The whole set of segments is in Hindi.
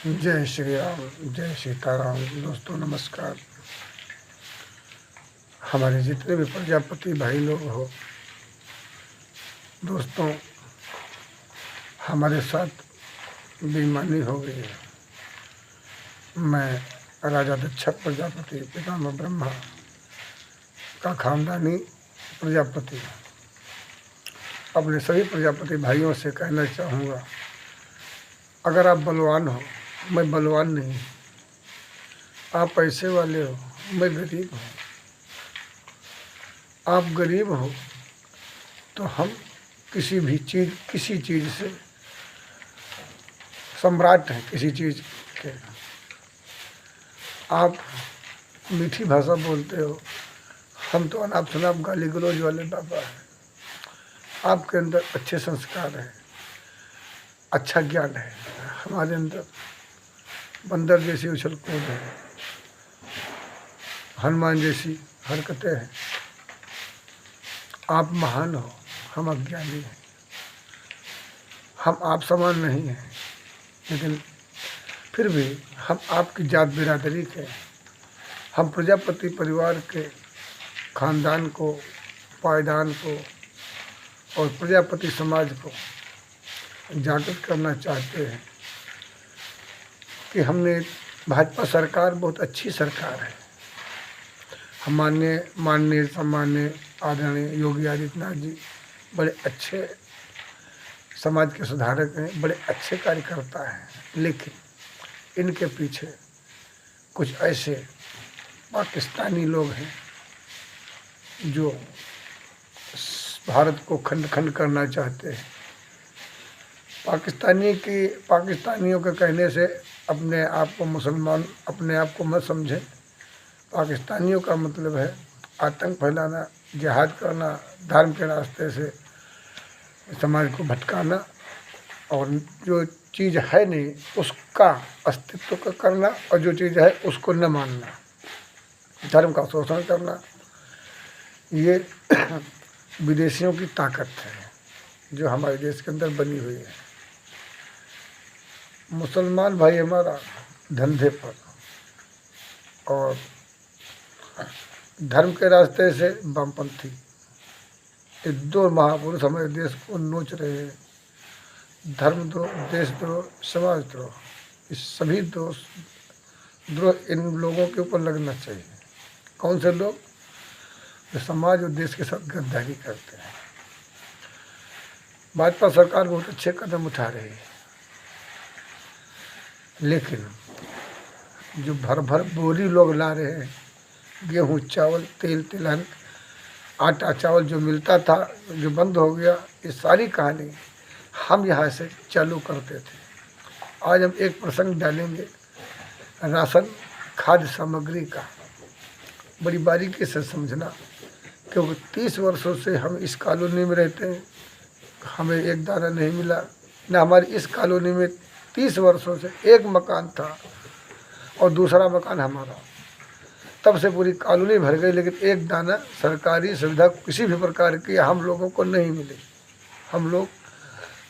जय श्री राम, जय सीताराम। दोस्तों नमस्कार। हमारे जितने भी प्रजापति भाई लोग हो, दोस्तों हमारे साथ बेईमानी हो गई है। मैं राजा दक्षक प्रजापति पितामह ब्रह्मा का खानदानी प्रजापति अपने सभी प्रजापति भाइयों से कहना चाहूँगा, अगर आप बलवान हो, मैं बलवान नहीं। आप पैसे वाले हो, मैं गरीब हूँ। आप गरीब हो तो हम किसी चीज़ से सम्राट हैं। किसी चीज़ के आप मीठी भाषा बोलते हो, हम तो अनाप शनाप गाली गलौज वाले बाबा हैं। आपके अंदर अच्छे संस्कार हैं, अच्छा ज्ञान है। हमारे अंदर बंदर जैसी उछल कूद है, हनुमान जैसी हरकतें हैं। आप महान हो, हम अज्ञानी हैं। हम आप समान नहीं हैं, लेकिन फिर भी हम आपकी जात बिरादरी के, हम प्रजापति परिवार के खानदान को, पायदान को और प्रजापति समाज को जागृत करना चाहते हैं कि हमने भाजपा सरकार बहुत अच्छी सरकार है। हम माननीय सम्माननीय आदरणीय योगी आदित्यनाथ जी बड़े अच्छे समाज के सुधारक हैं, बड़े अच्छे कार्यकर्ता हैं। लेकिन इनके पीछे कुछ ऐसे पाकिस्तानी लोग हैं जो भारत को खंड खंड करना चाहते हैं। पाकिस्तानियों के कहने से अपने आप को मुसलमान अपने आप को मत समझें। पाकिस्तानियों का मतलब है आतंक फैलाना, जिहाद करना, धर्म के रास्ते से समाज को भटकाना और जो चीज़ है नहीं उसका अस्तित्व का करना, और जो चीज़ है उसको न मानना, धर्म का शोषण करना। ये विदेशियों की ताकत है जो हमारे देश के अंदर बनी हुई है। मुसलमान भाई हमारा धंधे पर और धर्म के रास्ते से वामपंथी, ये दो महापुरुष हमारे देश को नोच रहे हैं। धर्मद्रोह, देशद्रोह, समाजद्रोह, इस सभी द्रोह इन लोगों के ऊपर लगना चाहिए। कौन से लोग? जो समाज और देश के साथ गद्दारी करते हैं। भाजपा सरकार बहुत अच्छे कदम उठा रही है, लेकिन जो भर भर बोरी लोग ला रहे हैं, गेहूँ, चावल, तेल, तिलहन, आटा चावल जो मिलता था, जो बंद हो गया, ये सारी कहानी हम यहाँ से चालू करते थे। आज हम एक प्रसंग डालेंगे राशन खाद्य सामग्री का। बड़ी बारीकी से समझना, क्योंकि 30 वर्षों से हम इस कॉलोनी में रहते हैं, हमें एक दाना नहीं मिला। न हमारी इस कॉलोनी में 30 वर्षों से एक मकान था और दूसरा मकान हमारा, तब से पूरी कॉलोनी भर गई, लेकिन एक दाना सरकारी सुविधा किसी भी प्रकार की हम लोगों को नहीं मिली। हम लोग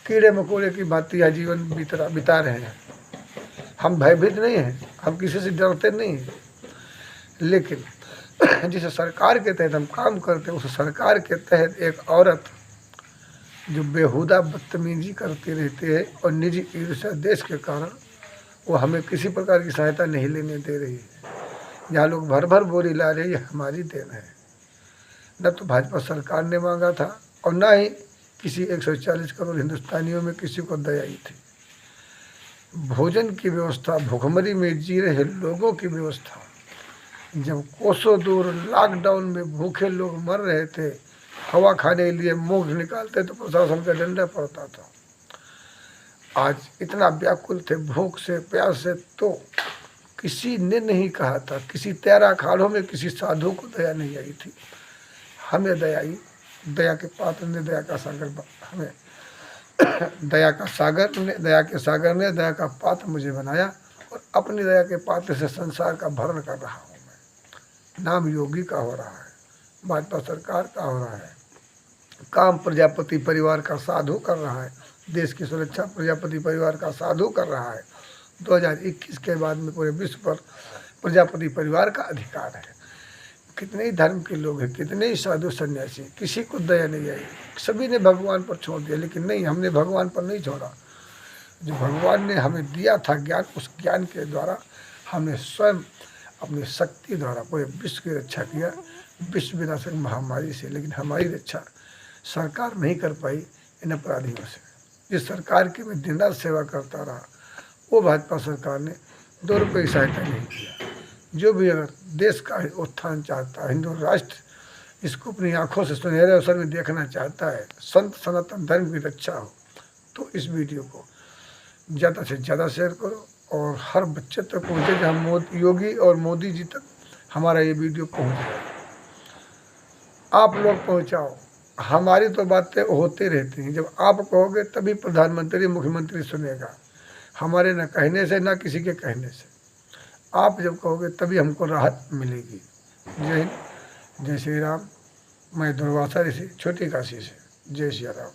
कीड़े मकोड़े की भांति यह जीवन बिता रहे हैं। हम भयभीत नहीं हैं, हम किसी से डरते नहीं हैं, लेकिन जिस सरकार के तहत हम काम करते हैं, उस सरकार के तहत एक औरत जो बेहुदा बदतमीजी करती रहती है और निजी ईर्ष्या देश के कारण वो हमें किसी प्रकार की सहायता नहीं लेने दे रही है। यहाँ लोग भर भर बोरी ला रहे हैं, ये हमारी देन है। न तो भाजपा सरकार ने मांगा था और न ही किसी 140 करोड़ हिंदुस्तानियों में किसी को दया आई थी। भोजन की व्यवस्था, भुखमरी में जी रहे लोगों की व्यवस्था, जब कोसों दूर लॉकडाउन में भूखे लोग मर रहे थे, हवा खाने के लिए मुंह निकालते तो प्रशासन का डंडा पड़ता था। आज इतना व्याकुल थे भूख से, प्यास से, तो किसी ने नहीं कहा था, किसी तेरा अखाड़ों में किसी साधु को दया नहीं आई थी। हमें दया आई, दया के पात्र ने, दया का सागर हमें दया के सागर ने दया का पात्र मुझे बनाया और अपनी दया के पात्र से संसार का भरण कर रहा हूँ मैं। नाम योगी का हो रहा है, भाजपा सरकार का हो रहा है, काम प्रजापति परिवार का साधु कर रहा है, देश की सुरक्षा प्रजापति परिवार का साधु कर रहा है। 2021 के बाद में पूरे विश्व पर प्रजापति परिवार का अधिकार है। कितने ही धर्म के लोग हैं, कितने ही साधु सन्यासी, किसी को दया नहीं आई, सभी ने भगवान पर छोड़ दिया। लेकिन नहीं, हमने भगवान पर नहीं छोड़ा। जो भगवान ने हमें दिया था ज्ञान, उस ज्ञान के द्वारा हमने स्वयं अपनी शक्ति द्वारा पूरे विश्व की रक्षा किया, विश्व विनाशक महामारी से। लेकिन हमारी रक्षा सरकार नहीं कर पाई इन अपराधियों से। जिस सरकार की मैं दिन रात सेवा करता रहा, वो भाजपा सरकार ने 2 रुपये की सहायता नहीं किया। जो भी अगर देश का उत्थान चाहता है, हिंदू राष्ट्र इसको अपनी आंखों से सुनहरे अवसर में देखना चाहता है, संत सनातन धर्म की रक्षा हो, तो इस वीडियो को ज़्यादा से ज़्यादा शेयर करो और हर बच्चे तक पहुँचे, जहाँ योगी और मोदी जी तक हमारा ये वीडियो पहुँच जाए। आप लोग पहुँचाओ। हमारी तो बातें होती रहती हैं, जब आप कहोगे तभी प्रधानमंत्री मुख्यमंत्री सुनेगा, हमारे न कहने से न किसी के कहने से। आप जब कहोगे तभी हमको राहत मिलेगी। जय हिंद, जय श्री राम। मैं दुर्वासा ऋषि, छोटी काशी से। जय श्री राम।